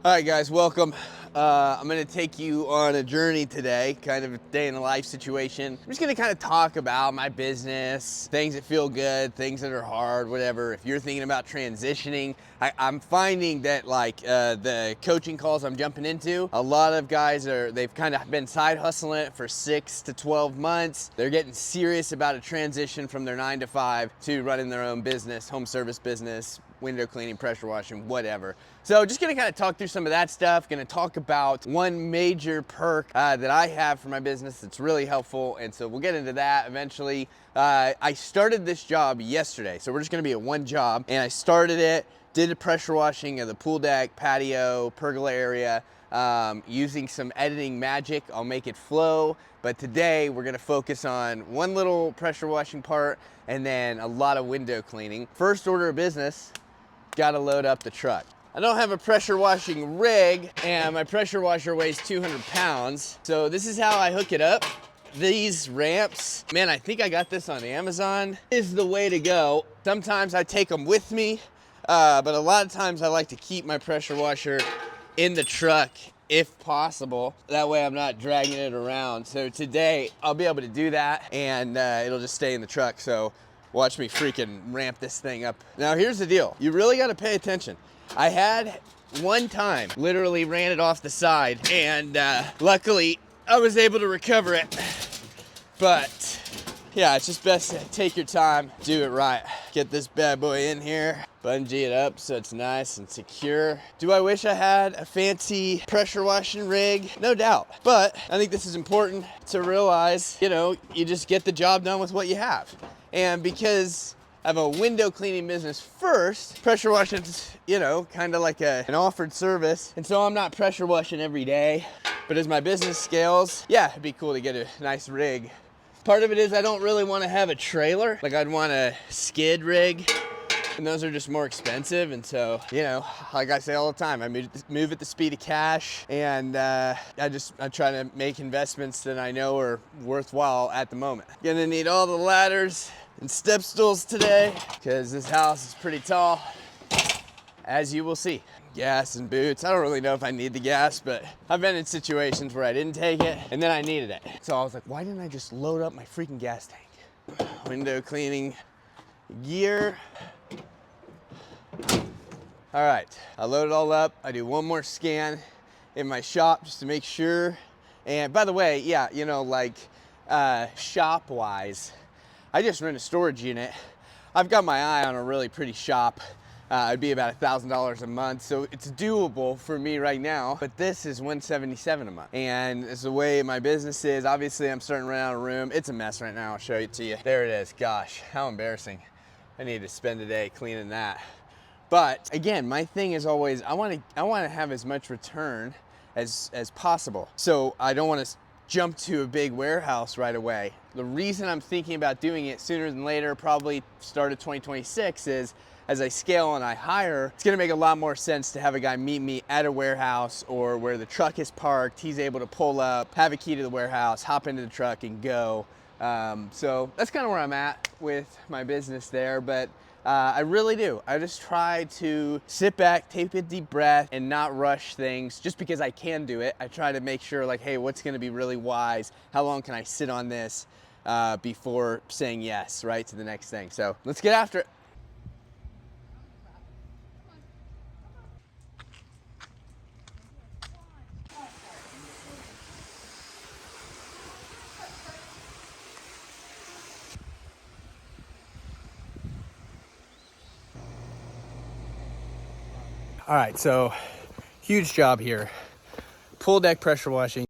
All right, guys, welcome. I'm gonna take you on a journey today, kind of a day in the life situation. I'm just gonna kind of talk about my business, things that feel good, things that are hard, whatever. If you're thinking about transitioning, I'm finding that the coaching calls I'm jumping into, a lot of guys they've kind of been side hustling it for 6 to 12 months. They're getting serious about a transition from their 9 to 5 to running their own business, home service business, window cleaning, pressure washing, whatever. So just gonna kind of talk through some of that stuff. Gonna talk about one major perk that I have for my business that's really helpful. And so we'll get into that eventually. I started this job yesterday. So we're just gonna be at one job. And I started it, did the pressure washing of the pool deck, patio, pergola area, using some editing magic. I'll make it flow. But today we're gonna focus on one little pressure washing part and then a lot of window cleaning. First order of business, gotta load up the truck. I don't have a pressure washing rig and my pressure washer weighs 200 pounds. So this is how I hook it up. These ramps, man, I think I got this on Amazon, is the way to go. Sometimes I take them with me, but a lot of times I like to keep my pressure washer in the truck if possible. That way I'm not dragging it around. So today I'll be able to do that and it'll just stay in the truck. So watch me freaking ramp this thing up. Now here's the deal. You really gotta pay attention. I had one time, literally ran it off the side and luckily I was able to recover it. But yeah, it's just best to take your time, do it right. Get this bad boy in here, bungee it up so it's nice and secure. Do I wish I had a fancy pressure washing rig? No doubt. But I think this is important to realize, you just get the job done with what you have. And because I have a window cleaning business first, pressure washing's, kind of like an offered service. And so I'm not pressure washing every day. But as my business scales, yeah, it'd be cool to get a nice rig. Part of it is I don't really want to have a trailer. Like I'd want a skid rig, and those are just more expensive. And so, like I say all the time, I move at the speed of cash, and I try to make investments that I know are worthwhile at the moment. Gonna need all the ladders and step stools today because this house is pretty tall, as you will see. Gas and boots. I don't really know if I need the gas, but I've been in situations where I didn't take it and then I needed it. So I was like, why didn't I just load up my freaking gas tank? Window cleaning gear. All right, I load it all up. I do one more scan in my shop just to make sure. And by the way, yeah, shop wise, I just rent a storage unit. I've got my eye on a really pretty shop. It'd be about $1,000 a month, so it's doable for me right now. But this is $177 a month, and it's the way my business is. Obviously, I'm starting to run out of room. It's a mess right now. I'll show it to you. There it is. Gosh, how embarrassing! I need to spend a day cleaning that. But again, my thing is always I want to have as much return as possible. So I don't want to jump to a big warehouse right away. The reason I'm thinking about doing it sooner than later, probably start of 2026, is as I scale and I hire, it's gonna make a lot more sense to have a guy meet me at a warehouse or where the truck is parked. He's able to pull up, have a key to the warehouse, hop into the truck and go. So that's kind of where I'm at with my business there, but I really do. I just try to sit back, take a deep breath and not rush things just because I can do it. I try to make sure hey, what's gonna be really wise? How long can I sit on this before saying yes, right, to the next thing? So let's get after it. All right, so huge job here. Pool deck pressure washing.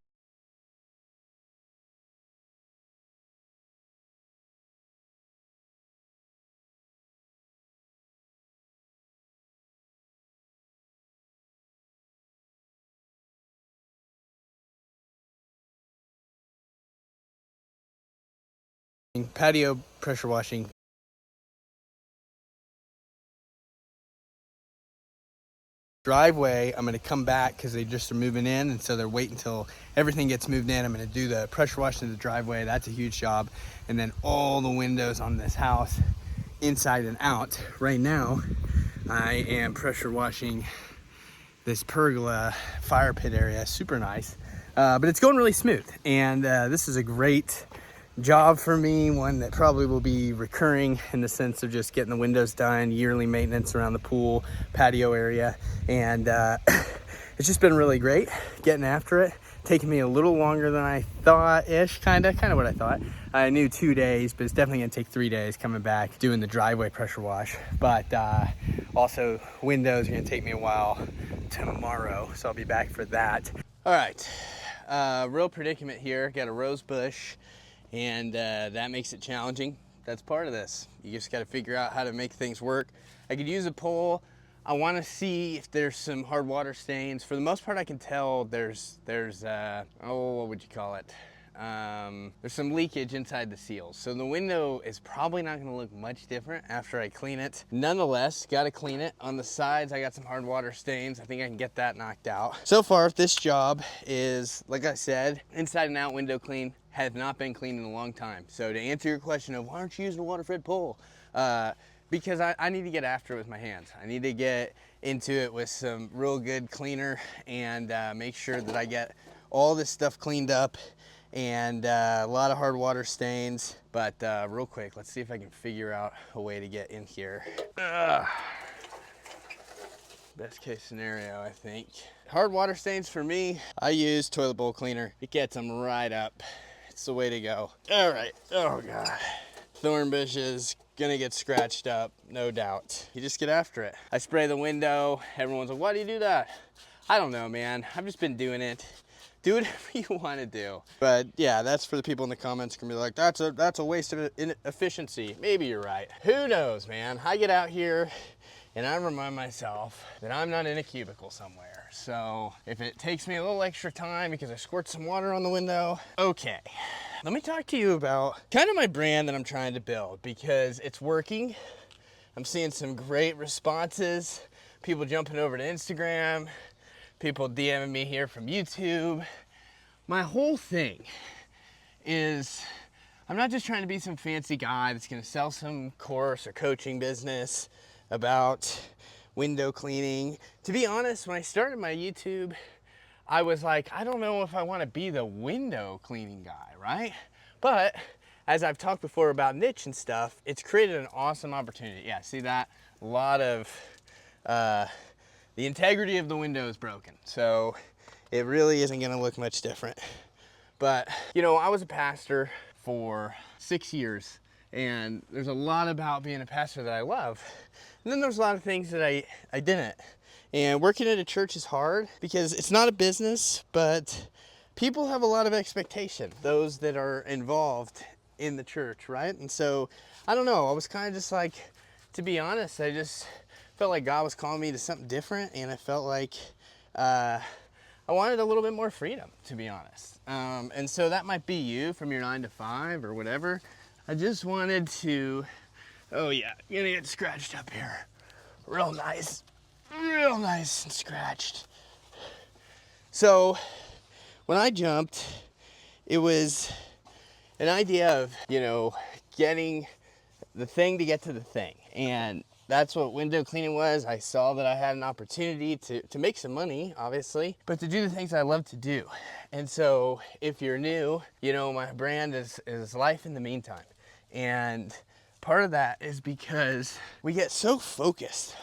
Patio pressure washing. Driveway, I'm gonna come back because they just are moving in, and so they're waiting until everything gets moved in. I'm gonna do the pressure washing of the driveway. That's a huge job. And then all the windows on this house, inside and out. Right now, I am pressure washing this pergola fire pit area. Super nice, but it's going really smooth. And this is a great job for me, one that probably will be recurring in the sense of just getting the windows done, yearly maintenance around the pool, patio area. And it's just been really great getting after it. Taking me a little longer than I thought-ish, kind of what I thought. I knew 2 days, but it's definitely gonna take 3 days coming back, doing the driveway pressure wash. But also windows are gonna take me a while tomorrow, so I'll be back for that. All right, real predicament here. Got a rose bush, and that makes it challenging. That's part of this. You just gotta figure out how to make things work. I could use a pole. I want to see if there's some hard water stains. For the most part, I can tell there's what would you call it? There's some leakage inside the seals. So the window is probably not going to look much different after I clean it. Nonetheless, got to clean it. On the sides, I got some hard water stains. I think I can get that knocked out. So far, this job is, like I said, inside and out window clean. Has not been cleaned in a long time. So to answer your question of why aren't you using a water-fed pole? Because I need to get after it with my hands. I need to get into it with some real good cleaner and make sure that I get all this stuff cleaned up, and a lot of hard water stains. But real quick, let's see if I can figure out a way to get in here. Best case scenario, I think. Hard water stains for me, I use toilet bowl cleaner. It gets them right up. It's the way to go. All right, oh God. Thorn bushes, gonna get scratched up, no doubt. You just get after it. I spray the window. Everyone's like, why do you do that? I don't know, man. I've just been doing it. Do whatever you want to do. But yeah, that's for the people in the comments gonna be like, that's a waste of efficiency. Maybe you're right. Who knows, man? I get out here and I remind myself that I'm not in a cubicle somewhere. So if it takes me a little extra time because I squirt some water on the window, okay. Let me talk to you about kind of my brand that I'm trying to build, because it's working. I'm seeing some great responses. People jumping over to Instagram, people DMing me here from YouTube. My whole thing is I'm not just trying to be some fancy guy that's gonna sell some course or coaching business about window cleaning. To be honest, when I started my YouTube, I was like, I don't know if I want to be the window cleaning guy, right? But as I've talked before about niche and stuff, it's created an awesome opportunity. Yeah, see that? A lot of, the integrity of the window is broken. So it really isn't going to look much different. But, you know, I was a pastor for 6 years, and there's a lot about being a pastor that I love. And then there's a lot of things that I didn't. And working at a church is hard because it's not a business, but people have a lot of expectation, those that are involved in the church, right? And so, I don't know, I was kind of just like, to be honest, I just felt like God was calling me to something different, and I felt like I wanted a little bit more freedom, to be honest. And so that might be you from your 9 to 5 or whatever. I just wanted to, oh yeah, gonna get scratched up here. Real nice and scratched. So when I jumped, it was an idea of, you know, getting the thing to get to the thing. And that's what window cleaning was. I saw that I had an opportunity to make some money, obviously, but to do the things I love to do. And so if you're new, you know, my brand is Life in the Meantime. And part of that is because we get so focused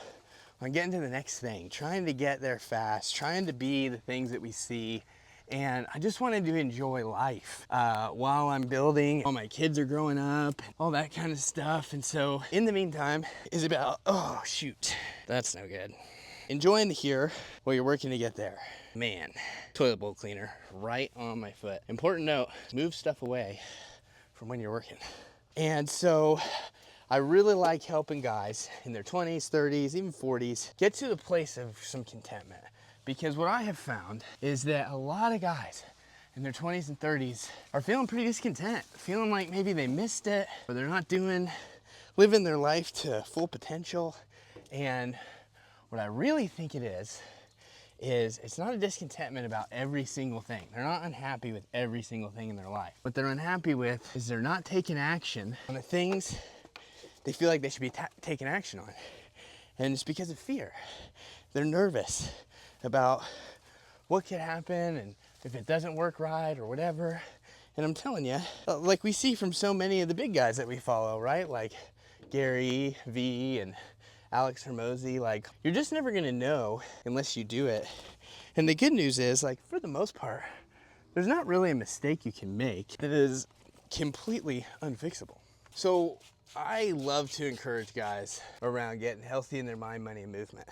on getting to the next thing, trying to get there fast, trying to be the things that we see. And I just wanted to enjoy life while I'm building, while my kids are growing up, all that kind of stuff. And so in the meantime is about, oh shoot, that's no good. Enjoying the here while you're working to get there. Man, toilet bowl cleaner right on my foot. Important note, move stuff away from when you're working. And so I really like helping guys in their 20s, 30s, even 40s get to the place of some contentment. Because what I have found is that a lot of guys in their 20s and 30s are feeling pretty discontent, feeling like maybe they missed it, or they're not living their life to full potential. And what I really think it is it's not a discontentment about every single thing. They're not unhappy with every single thing in their life. What they're unhappy with is they're not taking action on the things they feel like they should be taking action on. And it's because of fear. They're nervous about what could happen and if it doesn't work right or whatever. And I'm telling you, like we see from so many of the big guys that we follow, right? Like Gary V and Alex Hermosi, like you're just never gonna know unless you do it. And the good news is, like, for the most part, there's not really a mistake you can make that is completely unfixable. So I love to encourage guys around getting healthy in their mind, money, and movement.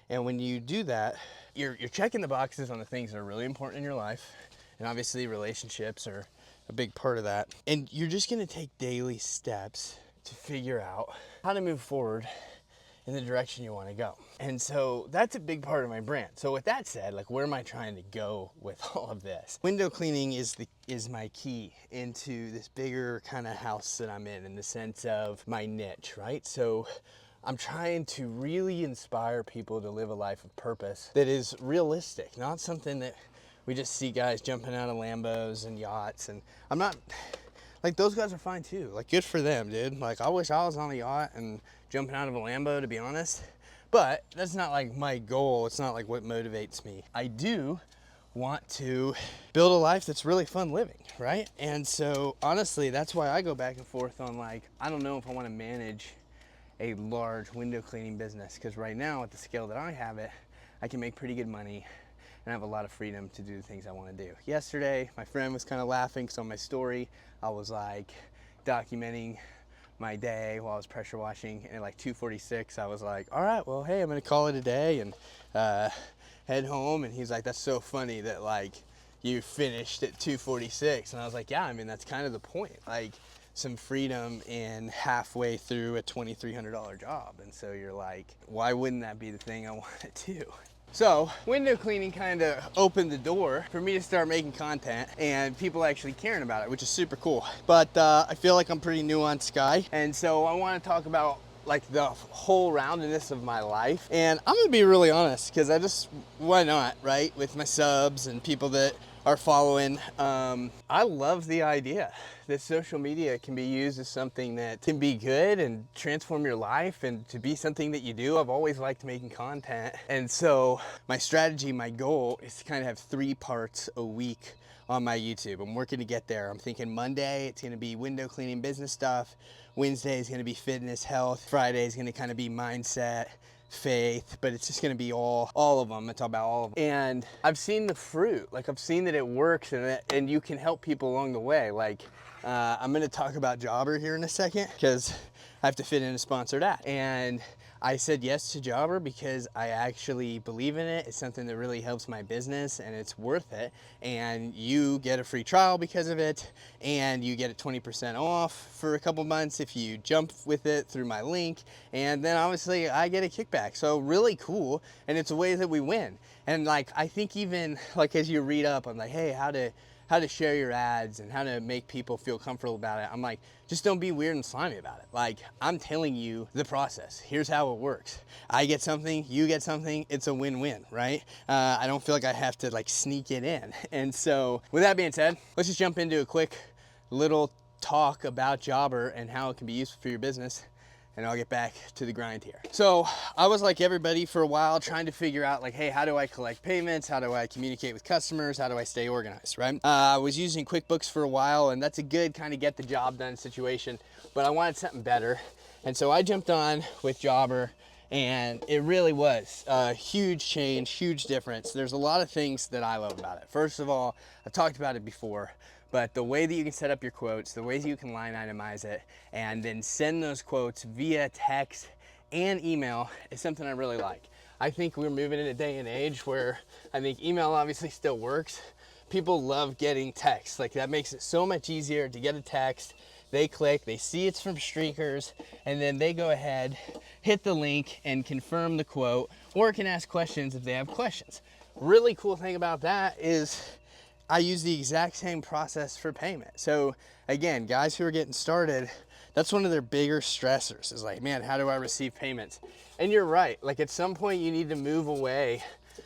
And when you do that, you're checking the boxes on the things that are really important in your life. And obviously relationships are a big part of that. And you're just gonna take daily steps to figure out how to move forward in the direction you want to go. And so that's a big part of my brand. So with that said, like, where am I trying to go with all of this? Window cleaning is my key into this bigger kind of house that I'm in the sense of my niche, right? So I'm trying to really inspire people to live a life of purpose that is realistic, not something that we just see guys jumping out of Lambos and yachts. And I'm not, like, those guys are fine too. Like, good for them, dude. Like, I wish I was on a yacht and jumping out of a Lambo, to be honest. But that's not like my goal. It's not like what motivates me. I do want to build a life that's really fun living, right? And so honestly, that's why I go back and forth on, like, I don't know if I want to manage a large window cleaning business, because right now at the scale that I have it, I can make pretty good money and I have a lot of freedom to do the things I want to do. Yesterday, my friend was kind of laughing, so on my story, I was like documenting my day while I was pressure washing, and at like 2:46, I was like, all right, well, hey, I'm gonna call it a day and head home. And he's like, that's so funny that like you finished at 2:46. And I was like, yeah, I mean, that's kind of the point, like some freedom in halfway through a $2,300 job. And so you're like, why wouldn't that be the thing I want to do? So window cleaning kind of opened the door for me to start making content and people actually caring about it, which is super cool. But I feel like I'm pretty nuanced guy. And so I want to talk about like the whole roundedness of my life. And I'm gonna be really honest, because why not, right? With my subs and people that are following, I love the idea that social media can be used as something that can be good and transform your life and to be something that you do. I've always liked making content. And so my strategy, my goal is to kind of have 3 parts a week on my YouTube. I'm working to get there. I'm thinking Monday, it's gonna be window cleaning business stuff. Wednesday is gonna be fitness, health. Friday is gonna kind of be mindset, faith, but it's just gonna be all of them. It's all about all of them. And I've seen the fruit. Like, I've seen that it works and you can help people along the way. Like, I'm gonna talk about Jobber here in a second because I have to fit in a sponsored ad. And I said yes to Jobber because I actually believe in it. It's something that really helps my business and it's worth it. And you get a free trial because of it, and you get it 20% off for a couple months if you jump with it through my link. And then obviously I get a kickback. So really cool. And it's a way that we win. And like, I think even like as you read up on like, hey, how to share your ads and how to make people feel comfortable about it, I'm like, just don't be weird and slimy about it. Like, I'm telling you the process. Here's how it works. I get something, you get something, it's a win-win, right? I don't feel like I have to like sneak it in. And so with that being said, let's just jump into a quick little talk about Jobber and how it can be useful for your business. And I'll get back to the grind here. So I was like everybody for a while trying to figure out like, hey, how do I collect payments? How do I communicate with customers? How do I stay organized, right? I was using QuickBooks for a while, and that's a good kind of get the job done situation, but I wanted something better. And so I jumped on with Jobber, and it really was a huge change, huge difference. There's a lot of things that I love about it. First of all, I've talked about it before, but the way that you can set up your quotes, the ways you can line itemize it, and then send those quotes via text and email is something I really like. I think we're moving in a day and age where I think email obviously still works. People love getting text. Like, that makes it so much easier to get a text. They click, they see it's from Streakers, and then they go ahead, hit the link, and confirm the quote, or can ask questions if they have questions. Really cool thing about that is I use the exact same process for payment. So again, guys who are getting started, that's one of their bigger stressors is like, man, how do I receive payments? And you're right, like at some point you need to move away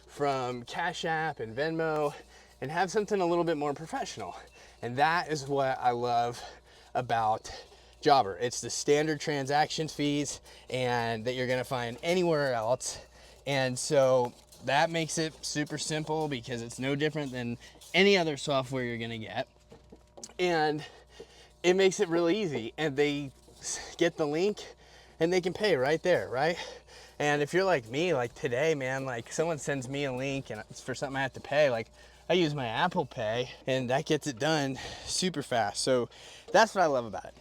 from Cash App and Venmo and have something a little bit more professional. And that is what I love about Jobber. It's the standard transaction fees and that you're gonna find anywhere else. And so that makes it super simple because it's no different than any other software you're gonna get. And it makes it really easy, and they get the link and they can pay right there, right? And if you're like me, like today, man, like someone sends me a link and it's for something I have to pay, like I use my Apple Pay and that gets it done super fast. So that's what I love about it.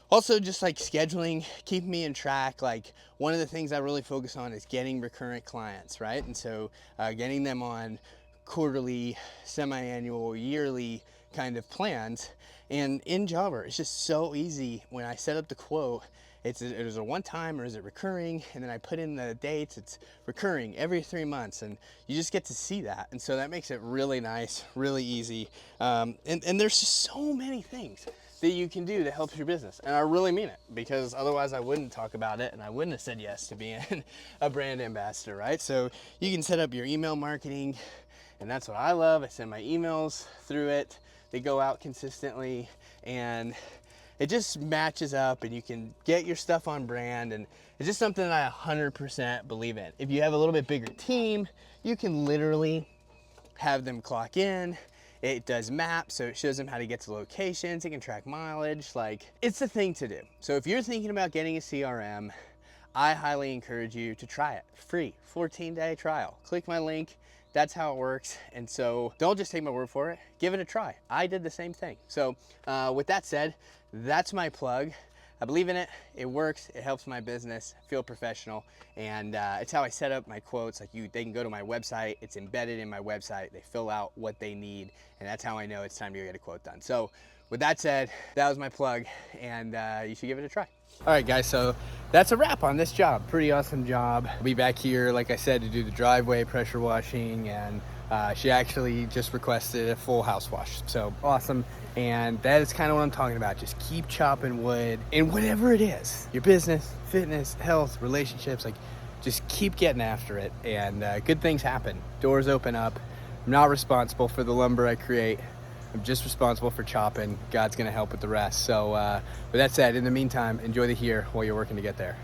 Also, just like scheduling, keeping me in track. Like one of the things I really focus on is getting recurrent clients, right? And so getting them on quarterly, semi-annual, yearly kind of plans. And in Jobber, it's just so easy. When I set up the quote, is it a one time or is it recurring? And then I put in the dates, it's recurring every 3 months, and you just get to see that. And so that makes it really nice, really easy. And there's just so many things that you can do that helps your business. And I really mean it, because otherwise I wouldn't talk about it and I wouldn't have said yes to being a brand ambassador, right? So you can set up your email marketing, and that's what I love. I send my emails through it. They go out consistently, and it just matches up, and you can get your stuff on brand, and it's just something that I 100% believe in. If you have a little bit bigger team, you can literally have them clock in. It does maps, so it shows them how to get to locations. It can track mileage. Like, it's the thing to do. So if you're thinking about getting a CRM, I highly encourage you to try it. Free, 14-day trial. Click my link. That's how it works. And so don't just take my word for it. Give it a try. I did the same thing. So with that said, that's my plug. I believe in it. It works. It helps my business feel professional. And it's how I set up my quotes. Like they can go to my website. It's embedded in my website. They fill out what they need. And that's how I know it's time to get a quote done. So with that said, that was my plug, and you should give it a try. All right, guys, so that's a wrap on this job. Pretty awesome job. I'll be back here, like I said, to do the driveway pressure washing, and she actually just requested a full house wash. So awesome. And that is kind of what I'm talking about. Just keep chopping wood, and whatever it is, your business, fitness, health, relationships, like just keep getting after it, and good things happen. Doors open up. I'm not responsible for the lumber I create. I'm just responsible for chopping. God's gonna help with the rest. So with that said, in the meantime, enjoy the here while you're working to get there.